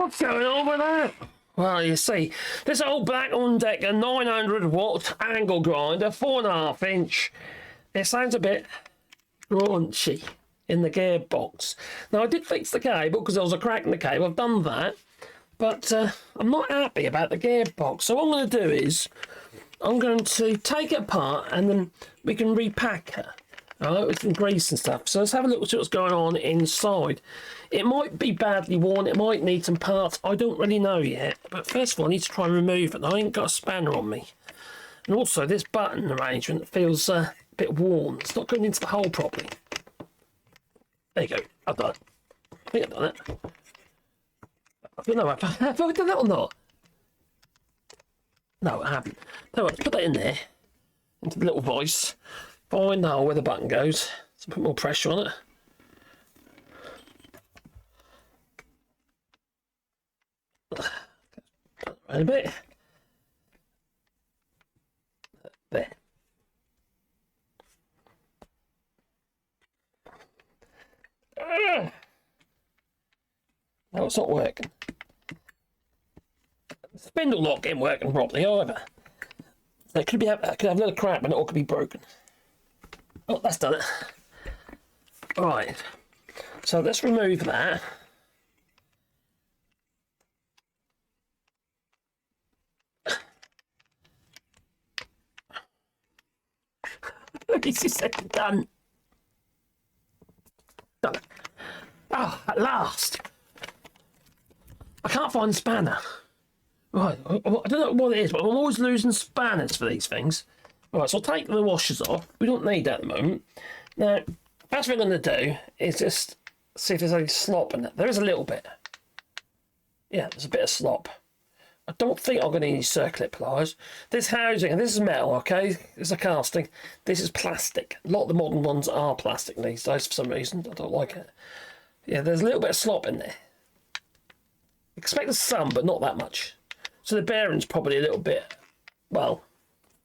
What's going on with that? Well, you see, this old Black on Decker 900 watt angle grinder, 4.5 inch. It sounds a bit raunchy in the gearbox. Now, I did fix the cable because there was a crack in the cable. I've done that. But I'm not happy about the gearbox. So what I'm going to do is I'm going to take it apart and then we can repack it. Alright, with some grease and stuff. So let's have a look at what's going on inside. It might be badly worn, it might need some parts, I don't really know yet. But first of all, I need to try and remove it. I ain't got a spanner on me. And also, this button arrangement feels a bit worn. It's not going into the hole properly. There you go, I've done it. I think I've done it. I don't know, have I done that or not? No, I haven't. So let's put that in there, into the little voice. Find the hole where the button goes. So put more pressure on it. Around a bit. There. No, it's not working. The spindle lock ain't working properly either. So it could have a little crap and it all could be broken. Oh, that's done it. Alright, so let's remove that. Look, it's just done. Done it. Oh, at last. I can't find the spanner. Right, I don't know what it is, but I'm always losing spanners for these things. Right, so I'll take the washers off. We don't need that at the moment. Now, first thing I'm going to do is just see if there's any slop in it. There is a little bit. Yeah, there's a bit of slop. I don't think I'm going to need any circlip pliers. This housing, and this is metal, okay? This is a casting. This is plastic. A lot of the modern ones are plastic these days for some reason. I don't like it. Yeah, there's a little bit of slop in there. Expect some, but not that much. So the bearing's probably a little bit, well,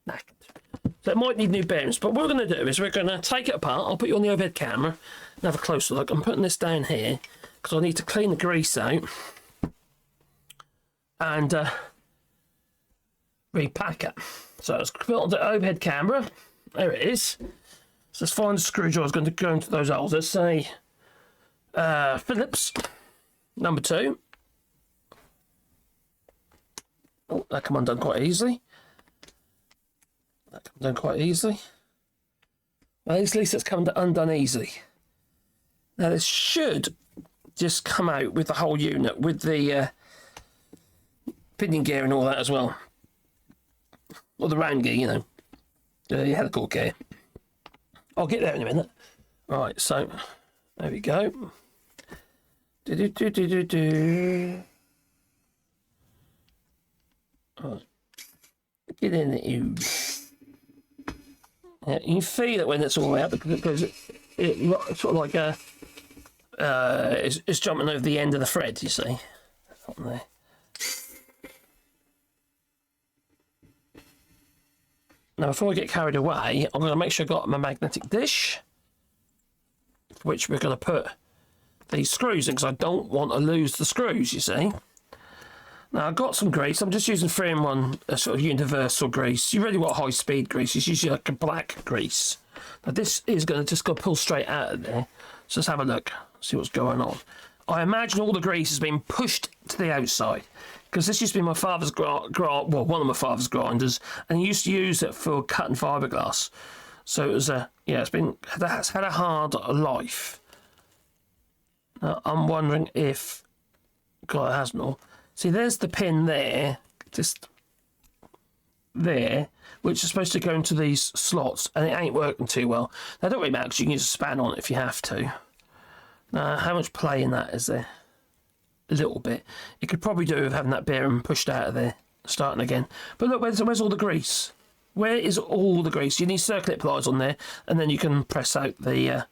knackered. So it might need new bearings, but what we're going to do is we're going to take it apart. I'll put you on the overhead camera and have a closer look. I'm putting this down here because I need to clean the grease out and repack it. So let's put it on the overhead camera. There it is. So let's find the screwdriver. Going to go into those holes. Let's say Phillips number 2. Oh, that come undone quite easily. That comes undone quite easily. Well, at least it's come undone easily. Now this should just come out with the whole unit, with the pinion gear and all that as well. Or the round gear, you know. The helical gear. I'll get there in a minute. Right, so there we go. Right. Get in there. Yeah, you can feel it when it's all out because it sort of like it's jumping over the end of the thread, you see. Up there. Now, before I get carried away, I'm going to make sure I've got my magnetic dish, which we're going to put these screws in because I don't want to lose the screws, you see. Now, I've got some grease. I'm just using 3-in-1 sort of universal grease. You really want high-speed grease. It's usually like a black grease. Now, this is going to just go pull straight out of there. So let's have a look, see what's going on. I imagine all the grease has been pushed to the outside because this used to be my father's well, one of my father's grinders, and he used to use it for cutting fiberglass. So it was that's had a hard life. Now, I'm wondering if, God, it hasn't all. See, there's the pin there, just there, which is supposed to go into these slots, and it ain't working too well. Now, don't really matter because you can use a span on it if you have to. Now, how much play in that is there? A little bit. It could probably do with having that bearing pushed out of there, starting again. But look, where's all the grease? Where is all the grease? You need circlip pliers on there, and then you can press out the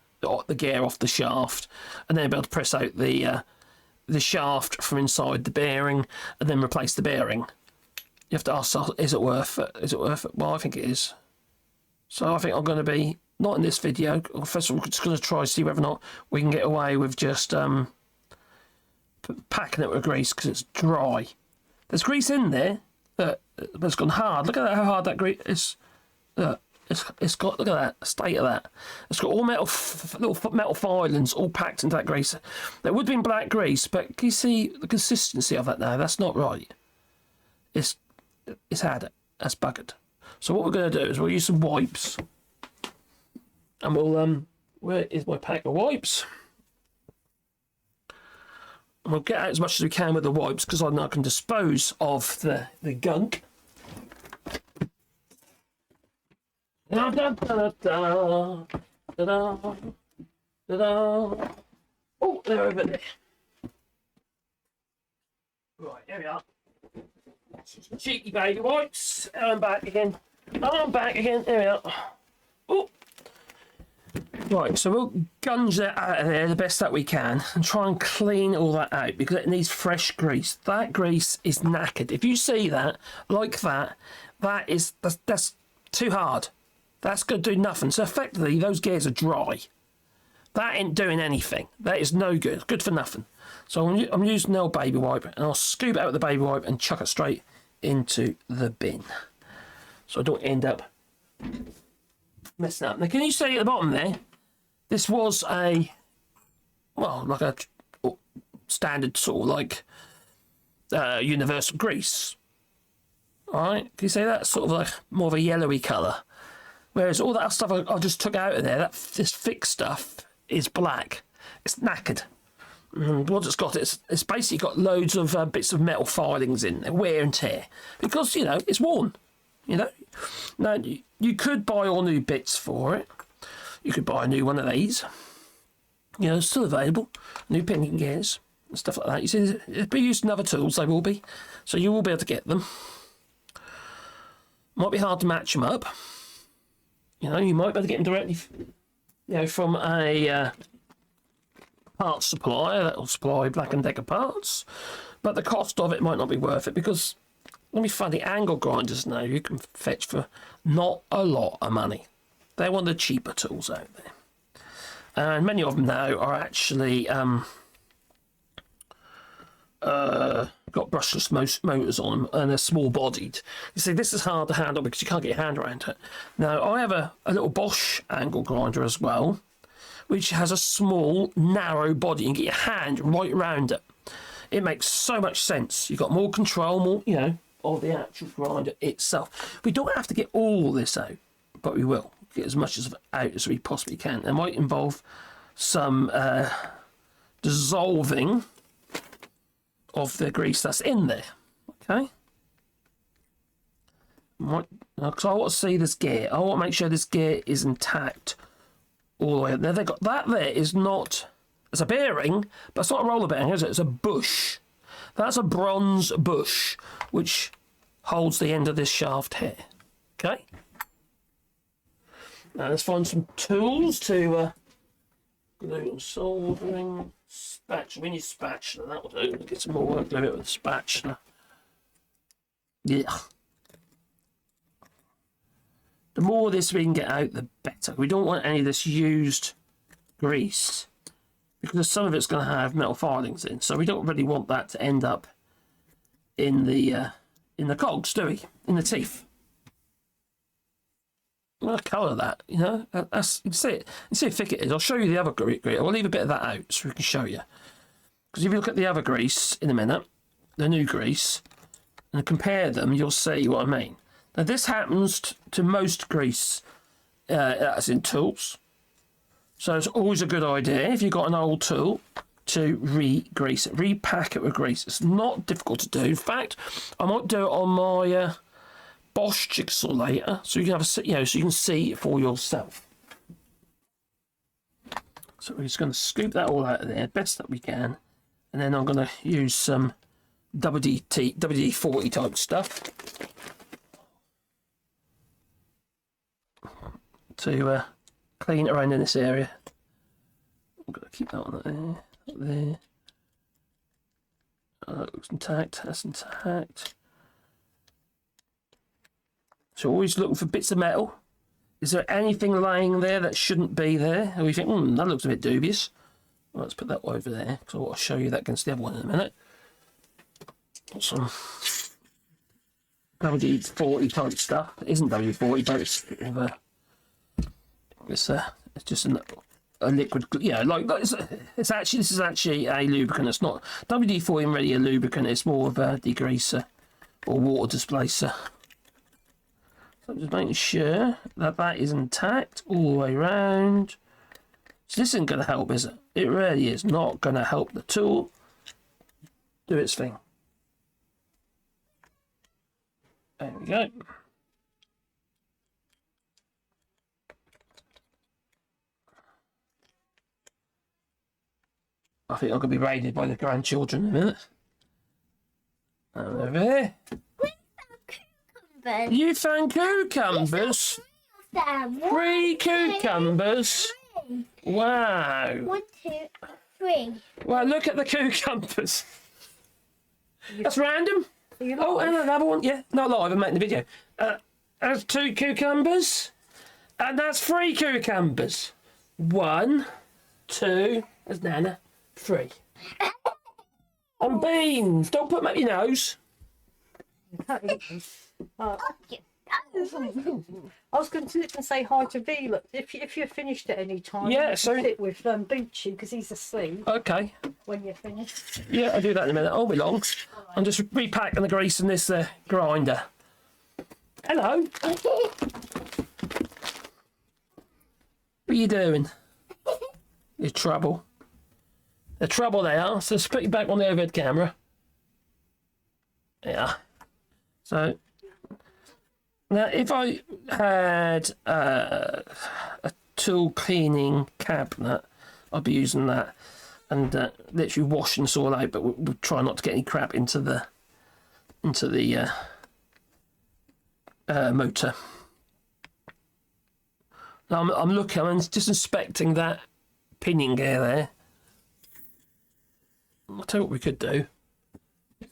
gear off the shaft, and then be able to press out the shaft from inside the bearing, and then replace the bearing. You have to ask yourself, is it worth it? Is it worth it? Well, I think it is. So I think I'm going to be, not in this video, first of all, we're just going to try to see whether or not we can get away with just packing it with grease because it's dry. There's grease in there, but it's gone hard. Look at how hard that grease is. It's got, look at that, the state of that. It's got all little metal filings all packed into that grease. There would have been black grease, but can you see the consistency of that now? That's not right. It's had it. That's buggered. So what we're going to do is we'll use some wipes. And we'll, where is my pack of wipes? And we'll get out as much as we can with the wipes because I can dispose of the gunk. Da, da, da, da, da, da, da, da. Oh, they're over there. Right, here we are. Cheeky baby wipes. And I'm back again. I'm back again. Here we are. Oh. Right, so we'll gunge that out of there the best that we can and try and clean all that out because it needs fresh grease. That grease is knackered. If you see that, like that, that's too hard. That's going to do nothing. So effectively, those gears are dry. That ain't doing anything. That is no good. Good for nothing. So I'm using an old baby wipe, and I'll scoop it out with the baby wipe and chuck it straight into the bin. So I don't end up messing up. Now, can you see at the bottom there? This was like a standard sort of like universal grease. All right, can you see that? Sort of like more of a yellowy colour. Whereas all that stuff I just took out of there, this thick stuff is black. It's knackered. And what it's got, it's basically got loads of bits of metal filings in there, wear and tear. Because, you know, it's worn. You know? Now, you could buy all new bits for it. You could buy a new one of these. You know, it's still available. New pinion gears and stuff like that. You see, it'll be used in other tools, they will be. So you will be able to get them. Might be hard to match them up. You know, you might be able to get them directly, you know, from a parts supplier that will supply Black & Decker parts. But the cost of it might not be worth it because, let me find the angle grinders now you can fetch for not a lot of money. They're one of the cheaper tools out there. And many of them now are actually got brushless motors on them and they're small bodied. You see, this is hard to handle because you can't get your hand around it. Now, I have a little Bosch angle grinder as well, which has a small, narrow body. You can get your hand right around it. It makes so much sense. You've got more control, more, you know, of the actual grinder itself. We don't have to get all this out, but we will get as much as out as we possibly can. It might involve some dissolving of the grease that's in there. Okay. Because I want to see this gear. I want to make sure this gear is intact all the way up there. They've got that there is not, it's a bearing, but it's not a roller bearing, is it? It's a bush. That's a bronze bush, which holds the end of this shaft here. Okay. Now let's find some tools to glue and soldering. Spatula. We need spatula. That will do. Get some more work doing it with the spatula. Yeah. The more of this we can get out, the better. We don't want any of this used grease because some of it's going to have metal filings in, so we don't really want that to end up in the cogs, do we? In the teeth. Well, colour that, you know. That's, you can see it. You see how thick it is. I'll show you the other grease. I'll leave a bit of that out so we can show you. Because if you look at the other grease in a minute, the new grease, and compare them, you'll see what I mean. Now, this happens to most grease that's in tools. So it's always a good idea, if you've got an old tool, to re-grease it, repack it with grease. It's not difficult to do. In fact, I might do it on my Bosch jigsaw later, so you can have a, you know, so you can see it for yourself. So we're just going to scoop that all out of there, best that we can, and then I'm going to use some WD-40 type stuff to clean it around in this area. I'm going to keep that one there. That looks intact. That's intact. So always looking for bits of metal. Is there anything lying there that shouldn't be there? Or you think, that looks a bit dubious. Well, let's put that over there because I want to show you that against the other one in a minute. Some WD-40 type stuff. It isn't WD-40, but it's just a liquid. Yeah, like it's actually, this is actually a lubricant. It's not WD-40 isn't really a lubricant. It's more of a degreaser or water displacer. So I'm just making sure that that is intact all the way around. So this isn't going to help, is it? It really is not going to help the tool do its thing. There we go. I think I'm going to be raided by the grandchildren in a minute. Over here. You found cucumbers? 3 cucumbers? Wow. 1, 2, 3. Wow, look at the cucumbers. That's random. Oh, and another one. Yeah, not live, I'm making the video. That's 2 cucumbers. And that's 3 cucumbers. 1, 2, there's Nana, 3. And beans. Don't put them up your nose. I was going to look and say hi to V. Look, if you're finished at any time, Yeah, you so can sit with Boochie because he's asleep. Okay. When you're finished. Yeah, I'll do that in a minute. I'll be long. Right. I'm just repacking the grease in this grinder. Hello. What are you doing? Your trouble. The trouble they are. So let's put you back on the overhead camera. Yeah. So now, if I had a tool cleaning cabinet, I'd be using that and literally washing this all out. But we'll try not to get any crap into the motor. Now I'm looking. I'm just inspecting that pinion gear there. I'll tell you what we could do.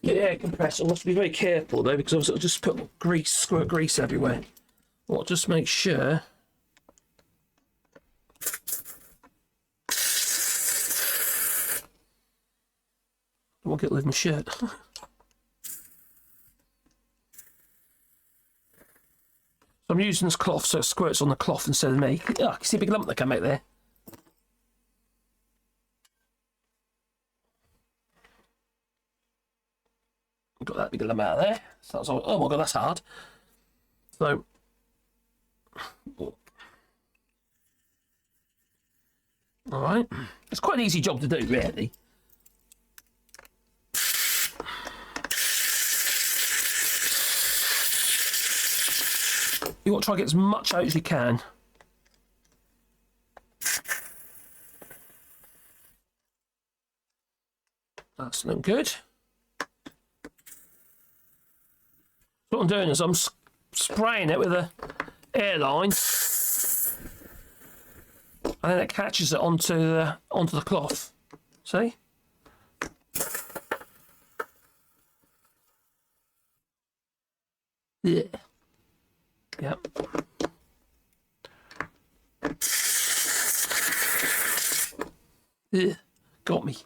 Get the air compressor. I must be very careful though, because obviously it'll just put squirt grease everywhere. Well, just make sure. I won't get rid of my shirt. So I'm using this cloth so it squirts on the cloth instead of me. Oh, I can see a big lump that came out there. Got that big lump out of there. So that's all, oh my god, that's hard. So, all right, it's quite an easy job to do, really. You want to try and get as much out as you can. That's looking good. What I'm doing is I'm spraying it with a airline, and then it catches it onto the cloth. See? Yeah. Yep. Yeah. Got me.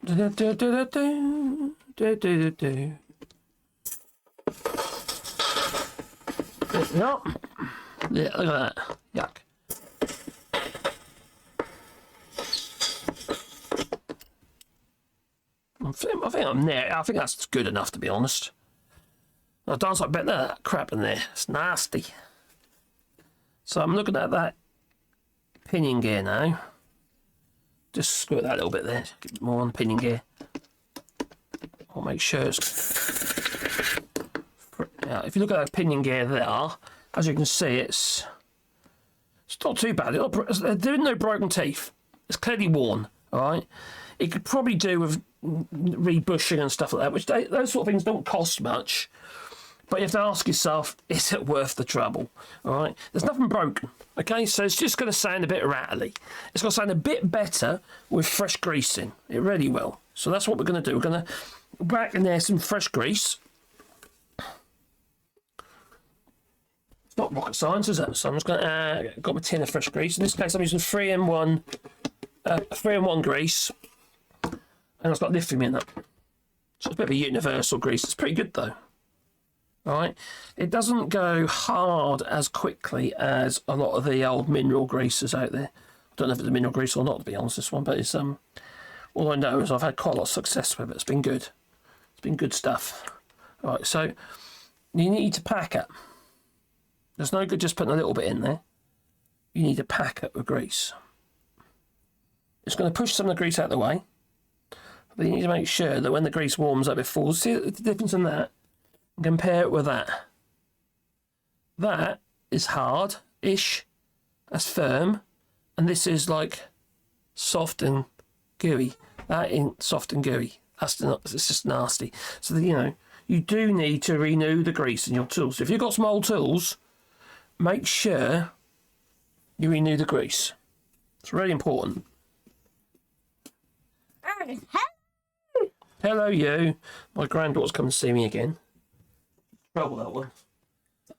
Yep. Yeah, look at that. Yuck. I think I'm there. I think that's good enough, to be honest. I've done something better than that crap in there. It's nasty. So I'm looking at that pinion gear now. Just squirt that a little bit there. Get more on the pinion gear. I'll make sure it's... Yeah, if you look at that pinion gear there, as you can see, it's not too bad. There are no broken teeth. It's clearly worn, all right? It could probably do with rebushing and stuff like that, which those sort of things don't cost much. But you have to ask yourself, is it worth the trouble? All right? There's nothing broken, okay? So it's just going to sound a bit rattly. It's going to sound a bit better with fresh grease in. It really will. So that's what we're going to do. We're going to whack in there some fresh grease. It's not rocket science, is it? So I'm just going to got my tin of fresh grease. In this case, I'm using 3-in-1 grease, and it's got lithium in it. So it's a bit of a universal grease. It's pretty good though. All right, it doesn't go hard as quickly as a lot of the old mineral greases out there. I don't know if it's a mineral grease or not, to be honest, this one, but it's all I know is I've had quite a lot of success with it. It's been good. It's been good stuff. All right, so you need to pack it. There's no good just putting a little bit in there. You need to pack it with grease. It's going to push some of the grease out of the way. But you need to make sure that when the grease warms up, it falls. See the difference in that? Compare it with that. That is hard-ish. That's firm. And this is like soft and gooey. That ain't soft and gooey. It's just nasty. So, you know, you do need to renew the grease in your tools. If you've got some old tools, make sure you renew the grease. It's really important. Hello, you. My granddaughter's come to see me again. Trouble that one. Is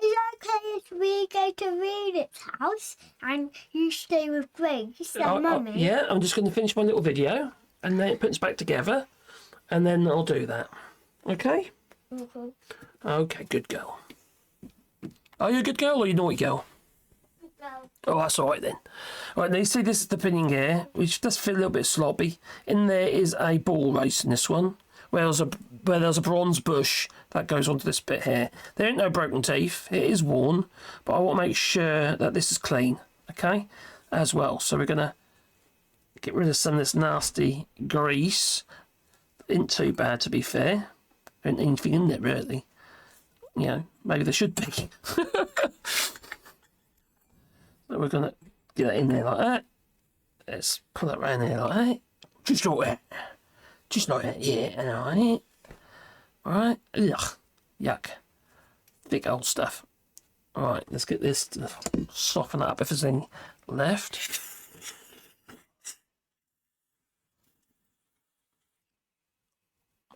it okay if we go to Rita's house and you stay with Grace and Mummy? Yeah, I'm just going to finish my little video and then it puts back together and then I'll do that. Okay? Mm-hmm. Okay, good girl. Are you a good girl or are you a naughty girl? No. Oh, that's all right then. All right, now you see this is the pinning gear, which does feel a little bit sloppy. In there is a ball race in this one, where there's a bronze bush that goes onto this bit here. There ain't no broken teeth. It is worn, but I want to make sure that this is clean, okay, as well. So we're going to get rid of some of this nasty grease. Isn't too bad, to be fair. There ain't anything in there, really. You know, maybe there should be. So we're going to get that in there like that. Let's pull that around there like that. Just like that. Just like that, yeah, alright. Alright, ugh, yuck. Thick old stuff. Alright, let's get this to soften up if there's any left.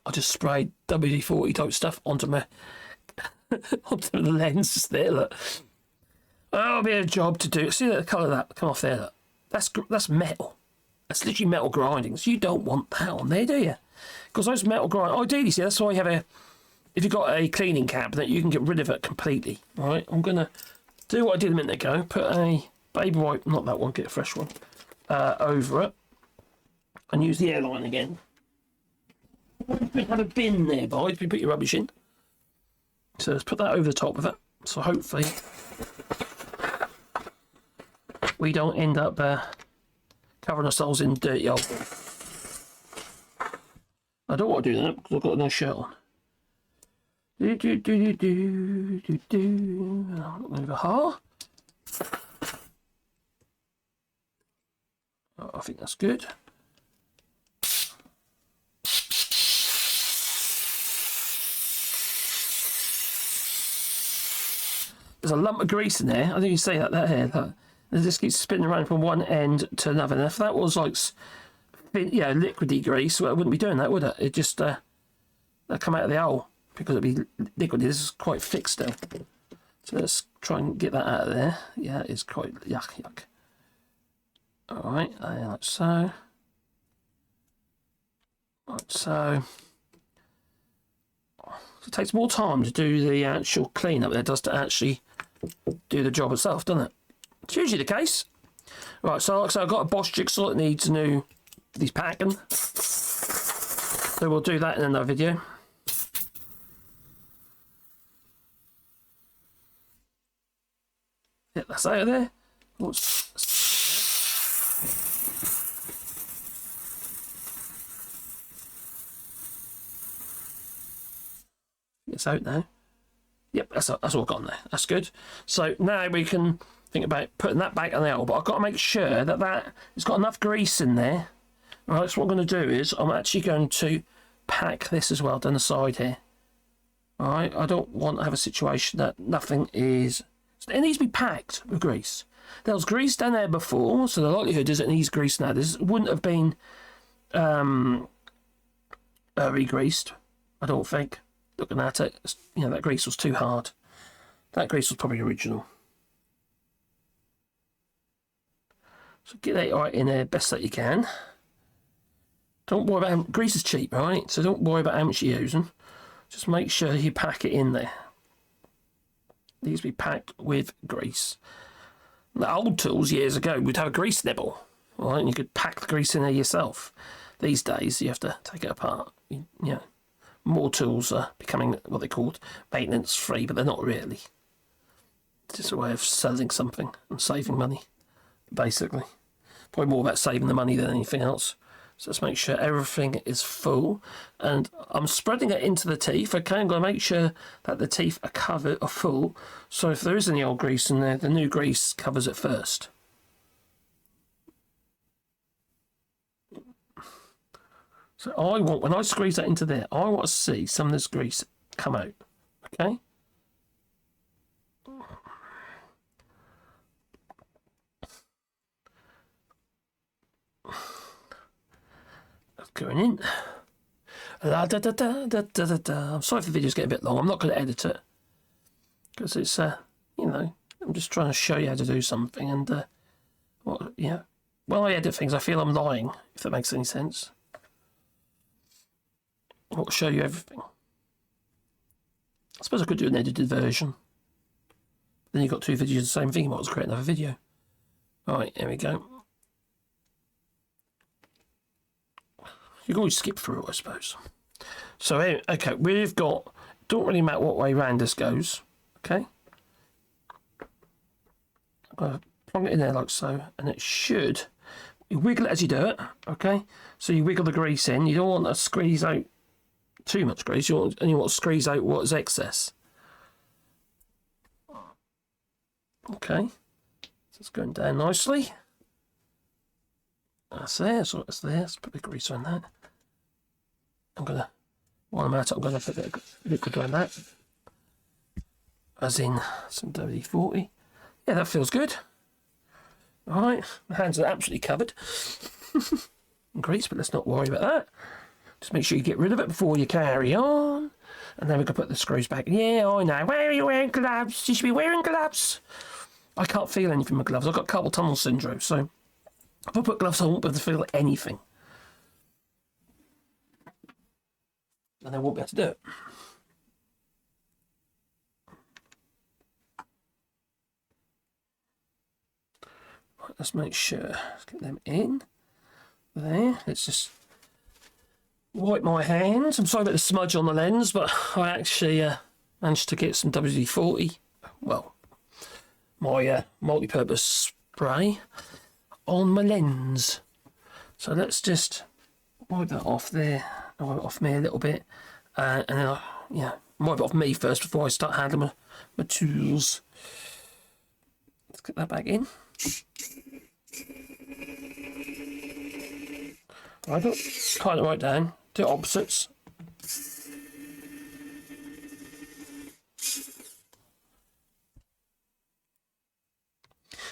I just sprayed WD-40 type stuff onto my onto the lens there, look. Oh, it'll be a job to do. See the colour of that come off there, look. That's metal. That's literally metal grindings. You don't want that on there, do you? Because those metal grindings, ideally, see, that's why you have if you've got a cleaning cabinet, you can get rid of it completely. Right, I'm going to do what I did a minute ago. Put a baby wipe, not that one, get a fresh one, over it. And use the airline again. You have a bin there, boys, if you put your rubbish in. So let's put that over the top of it. So hopefully we don't end up covering ourselves in dirty old. I don't want to do that because I've got no shirt on. Over half. Oh, I think that's good. There's a lump of grease in there. I think you say that here. It just keeps spinning around from one end to another. And if that was like, liquidy grease, well, it wouldn't be doing that, would it? It just that'd come out of the hole because it'd be liquidy. This is quite thick still. So let's try and get that out of there. Yeah, it's quite yuck. All right, like so. Like so. It takes more time to do the actual cleanup than it does to actually do the job itself, doesn't it? It's usually the case. Right, so like I said, I've got a Bosch jigsaw that needs these packing. So we'll do that in another video. Get that out of there. It's out now. Yep, that's all gone there. That's good. So now we can think about putting that back on the hole, but I've got to make sure that it's got enough grease in there. All right, so what I'm going to do is I'm actually going to pack this as well down the side here. All right, I don't want to have a situation that nothing is. It needs to be packed with grease. There was grease down there before, so the likelihood is it needs grease now. This wouldn't have been re-greased, I don't think. Looking at it, that grease was too hard. That grease was probably original. So get that right in there best that you can. Don't worry about grease is cheap, right? So don't worry about how much you're using. Just make sure you pack it in there. It needs to be packed with grease. The old tools years ago would have a grease nibble, right? And you could pack the grease in there yourself. These days you have to take it apart. You know, more tools are becoming what they called maintenance free, but they're not really. It's just a way of selling something and saving money, basically. Probably more about saving the money than anything else. So let's make sure everything is full. And I'm spreading it into the teeth. Okay, I'm going to make sure that the teeth are covered, are full. So if there is any old grease in there, the new grease covers it first. So I want, when I squeeze that into there, I want to see some of this grease come out. Okay? Going in. La da da da da da da da. I'm sorry if the video's getting a bit long. I'm not going to edit it because it's you know, I'm just trying to show you how to do something, and well, yeah. When I edit things, I feel I'm lying. If that makes any sense. I'll show you everything. I suppose I could do an edited version. Then you've got two videos of the same thing. You might as well create another video. All right, here we go. You can always skip through it, I suppose. So, okay, we've got... Don't really matter what way round this goes. Okay? I'm going to plug it in there like so. And it should... You wiggle it as you do it. Okay? So you wiggle the grease in. You don't want to squeeze out too much grease. You only want to squeeze out what's excess. Okay. So it's going down nicely. That's there, so it's there. Let's put the grease on that. I'm gonna, while I'm at it, I'm gonna put a bit of liquid on that. As in some WD-40. Yeah, that feels good. Alright, my hands are absolutely covered in grease, but let's not worry about that. Just make sure you get rid of it before you carry on. And then we can put the screws back. Yeah, I know. Why are you wearing gloves? You should be wearing gloves. I can't feel anything with gloves. I've got carpal tunnel syndrome, so if I put gloves on, I won't be able to feel anything. And I won't be able to do it. Right, let's make sure. Let's get them in. There. Let's just wipe my hands. I'm sorry about the smudge on the lens, but I actually managed to get some WD-40. Well, my multi-purpose spray on my lens. So let's just wipe that off there. I'll wipe it off me a little bit. And then I'll wipe it off me first before I start handling my tools. Let's get that back in. Right, kind of right down. Do opposites.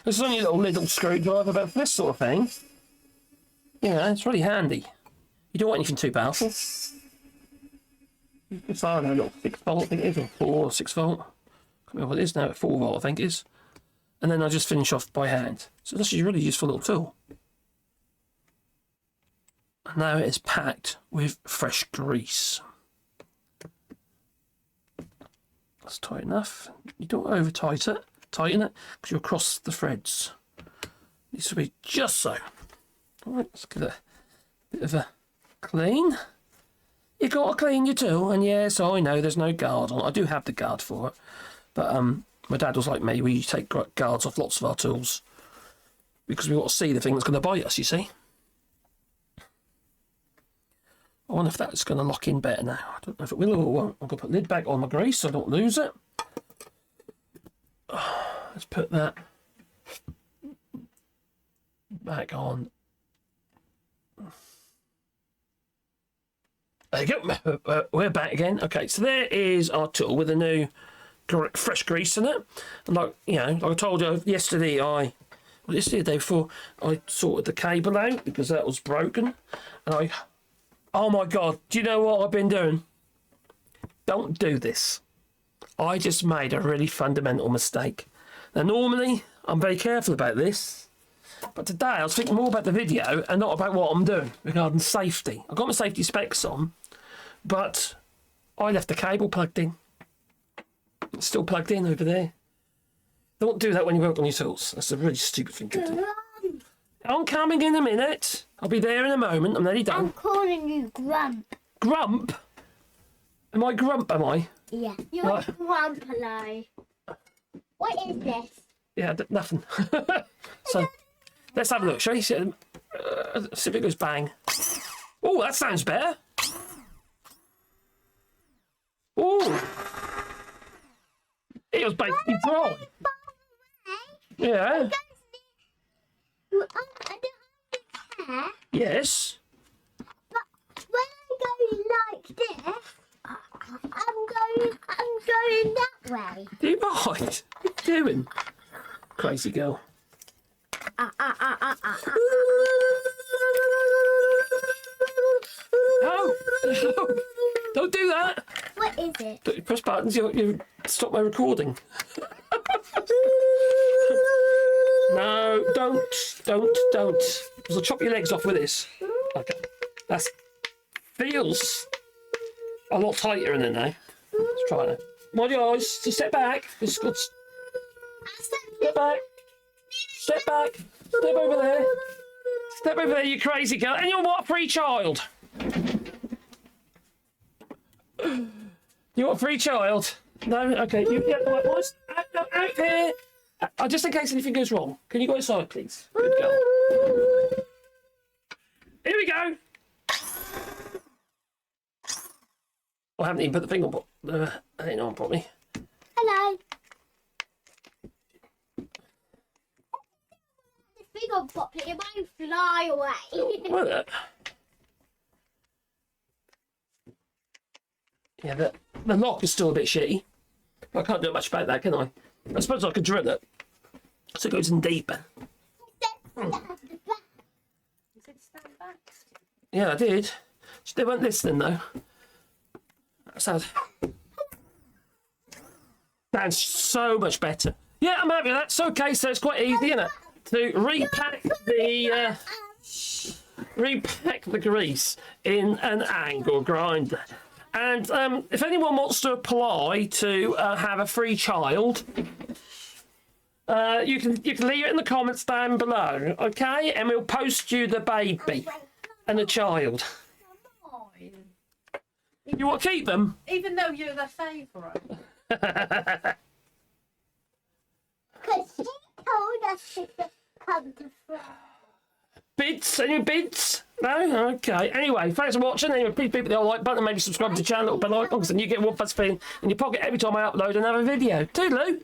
This is only a little screwdriver, but for this sort of thing, it's really handy. You don't want anything too powerful. It's I don't know, a little 6 volt, I think it is, or 4 or 6 volt. I can't remember what it is now, 4 volt, I think it is. And then I just finish off by hand. So this is a really useful little tool. And now it is packed with fresh grease. That's tight enough. You don't over tighten it, because you'll cross the threads. This will be just so. Alright, let's give it a bit of a clean. You got to clean your tool, and yes, I know there's no guard on it. I do have the guard for it, but my dad was like me. We take guards off lots of our tools because we want to see the thing that's going to bite us. You see. I wonder if that's going to lock in better now. I don't know if it will or it won't. I'm going to put the lid back on my grease so I don't lose it. Let's put that back on. There you go. We're back again. Okay, so there is our tool with a new fresh grease in it. And like I told you yesterday, yesterday the day before, I sorted the cable out because that was broken. And oh my God, do you know what I've been doing? Don't do this. I just made a really fundamental mistake. Now, normally, I'm very careful about this, but today I was thinking more about the video and not about what I'm doing regarding safety. I've got my safety specs on, but I left the cable plugged in. It's still plugged in over there. Don't do that when you work on your tools. That's a really stupid thing to do. I'm coming in a minute. I'll be there in a moment. I'm nearly done. I'm calling you Grump. Grump? Am I Grump, am I? Yeah. You're What? Grumpalo. What is this? Yeah, nothing. So, let's have a look, shall we? See if it goes bang. Oh, that sounds better. Oh. It was basically dry. Yeah. I don't have this hair, Yes. but when I go like this, I'm going that way. Do you mind? What are you doing? Crazy girl. No, no, don't do that. What is it? Don't you press buttons, you stop my recording. No, don't. Because I'll chop your legs off with this. Okay. That feels a lot tighter in there now. Let's try that. Mind your eyes. Just step back. Just step back. Step back. Step over there. Step over there, you crazy girl. And you're what? Free child. You want a free child? No? Okay. You get the boys. Out here. Just in case anything goes wrong. Can you go inside, please? Good girl. Here we go. I haven't even put the thing on, but ain't on properly. Hello. This big on properly, it won't fly away. Well, yeah, the lock is still a bit shitty. I can't do much about that, can I? I suppose I could drill it so it goes in deeper. Is it stand back? Yeah, I did. They weren't listening though. Sounds so much better. Yeah, I'm happy with that. It's okay, so it's quite easy, isn't it? To repack the grease in an angle grinder. And if anyone wants to apply to have a free child, you can leave it in the comments down below, okay? And we'll post you the baby and the child. You want to keep them? Even though you're the favourite. Because she told us to come to France. Bids? Any bids? No? Okay. Anyway, thanks for watching. Anyway, please hit the like button, maybe subscribe to the channel, little bell icon, because then you get one fast feeling in your pocket every time I upload another video. Toodaloo!